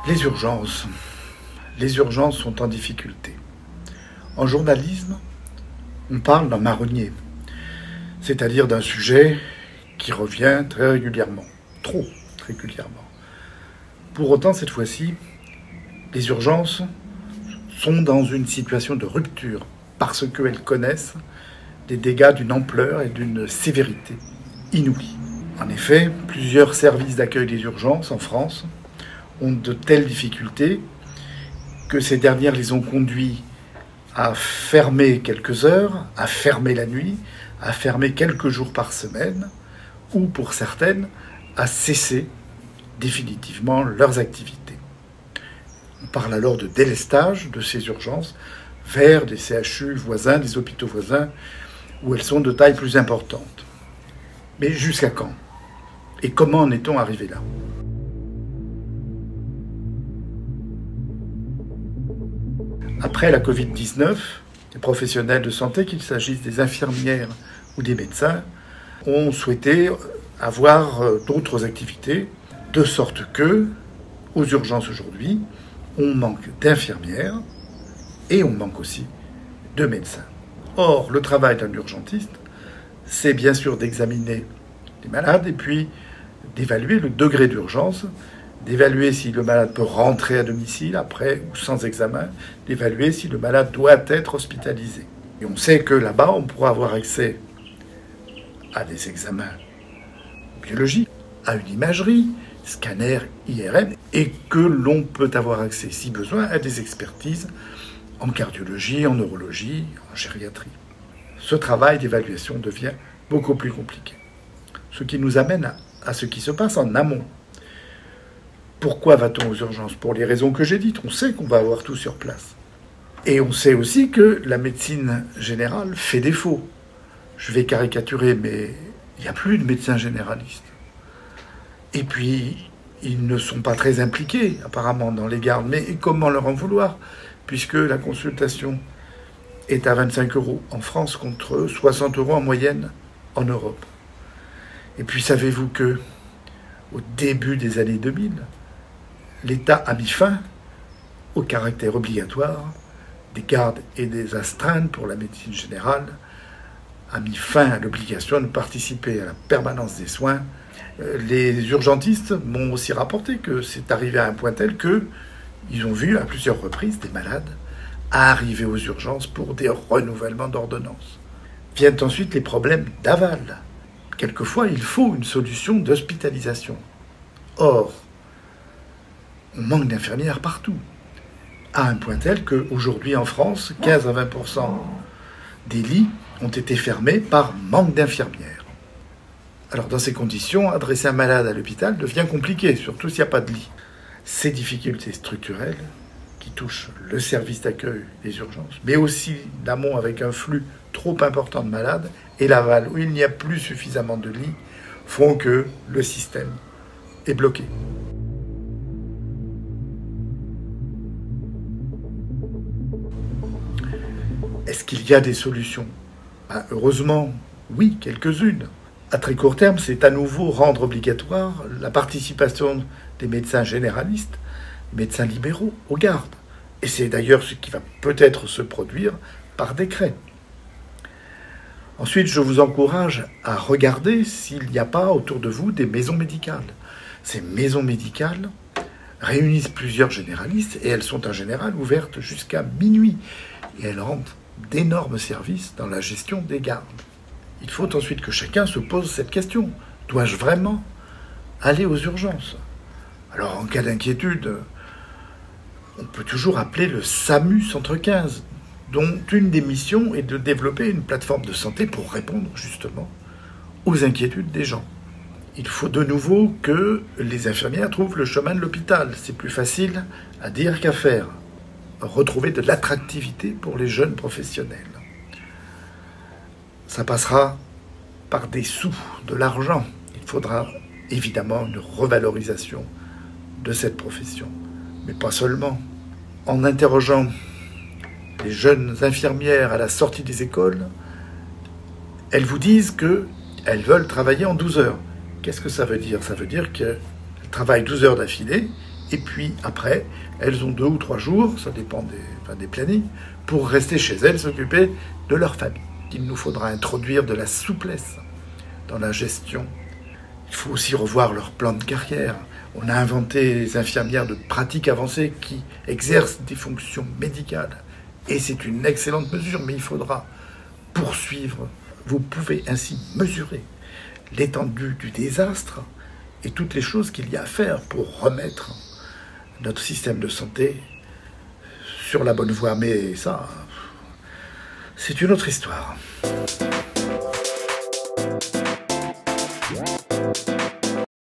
Les urgences. Les urgences sont en difficulté. En journalisme, on parle d'un marronnier, c'est-à-dire d'un sujet qui revient très régulièrement, trop régulièrement. Pour autant, cette fois-ci, les urgences sont dans une situation de rupture parce qu'elles connaissent des dégâts d'une ampleur et d'une sévérité inouïes. En effet, plusieurs services d'accueil des urgences en France ont de telles difficultés que ces dernières les ont conduits à fermer quelques heures, à fermer la nuit, à fermer quelques jours par semaine, ou pour certaines, à cesser définitivement leurs activités. On parle alors de délestage de ces urgences vers des CHU voisins, des hôpitaux voisins, où elles sont de taille plus importante. Mais jusqu'à quand? Et comment en est-on arrivé là? Après la Covid-19, les professionnels de santé, qu'il s'agisse des infirmières ou des médecins, ont souhaité avoir d'autres activités, de sorte que, aux urgences aujourd'hui, on manque d'infirmières et on manque aussi de médecins. Or, le travail d'un urgentiste, c'est bien sûr d'examiner les malades et puis d'évaluer le degré d'urgence, d'évaluer si le malade peut rentrer à domicile après ou sans examen, d'évaluer si le malade doit être hospitalisé. Et on sait que là-bas, on pourra avoir accès à des examens biologiques, à une imagerie, scanner, IRM, et que l'on peut avoir accès, si besoin, à des expertises en cardiologie, en neurologie, en gériatrie. Ce travail d'évaluation devient beaucoup plus compliqué. Ce qui nous amène à ce qui se passe en amont. Pourquoi va-t-on aux urgences? Pour les raisons que j'ai dites. On sait qu'on va avoir tout sur place. Et on sait aussi que la médecine générale fait défaut. Je vais caricaturer, mais il n'y a plus de médecins généralistes. Et puis, ils ne sont pas très impliqués, apparemment, dans les gardes. Mais comment leur en vouloir? Puisque la consultation est à 25 € en France contre 60 € en moyenne en Europe. Et puis, savez-vous que, au début des années 2000, l'État a mis fin au caractère obligatoire des gardes et des astreintes pour la médecine générale, a mis fin à l'obligation de participer à la permanence des soins. Les urgentistes m'ont aussi rapporté que c'est arrivé à un point tel qu'ils ont vu à plusieurs reprises des malades arriver aux urgences pour des renouvellements d'ordonnances. Viennent ensuite les problèmes d'aval. Quelquefois, il faut une solution d'hospitalisation. Or, on manque d'infirmières partout, à un point tel qu'aujourd'hui en France, 15 à 20% des lits ont été fermés par manque d'infirmières. Alors dans ces conditions, adresser un malade à l'hôpital devient compliqué, surtout s'il n'y a pas de lit. Ces difficultés structurelles qui touchent le service d'accueil des urgences, mais aussi l'amont avec un flux trop important de malades, et l'aval où il n'y a plus suffisamment de lits, font que le système est bloqué. Est-ce qu'il y a des solutions? Heureusement, oui, quelques-unes. À très court terme, c'est à nouveau rendre obligatoire la participation des médecins généralistes, médecins libéraux, aux gardes. Et c'est d'ailleurs ce qui va peut-être se produire par décret. Ensuite, je vous encourage à regarder s'il n'y a pas autour de vous des maisons médicales. Ces maisons médicales réunissent plusieurs généralistes et elles sont en général ouvertes jusqu'à minuit. Et elles rendent d'énormes services dans la gestion des gardes. Il faut ensuite que chacun se pose cette question. Dois-je vraiment aller aux urgences? Alors, en cas d'inquiétude, on peut toujours appeler le SAMU Centre 15, dont une des missions est de développer une plateforme de santé pour répondre justement aux inquiétudes des gens. Il faut de nouveau que les infirmières trouvent le chemin de l'hôpital. C'est plus facile à dire qu'à faire. Retrouver de l'attractivité pour les jeunes professionnels. Ça passera par des sous, de l'argent. Il faudra évidemment une revalorisation de cette profession. Mais pas seulement. En interrogeant les jeunes infirmières à la sortie des écoles, elles vous disent qu'elles veulent travailler en 12 heures. Qu'est-ce que ça veut dire? Ça veut dire qu'elles travaillent 12 heures d'affilée Et puis après, elles ont 2 ou 3 jours, ça dépend des plannings, pour rester chez elles, s'occuper de leur famille. Il nous faudra introduire de la souplesse dans la gestion. Il faut aussi revoir leur plan de carrière. On a inventé les infirmières de pratique avancée qui exercent des fonctions médicales. Et c'est une excellente mesure, mais il faudra poursuivre. Vous pouvez ainsi mesurer l'étendue du désastre et toutes les choses qu'il y a à faire pour remettre notre système de santé sur la bonne voie. Mais ça, c'est une autre histoire.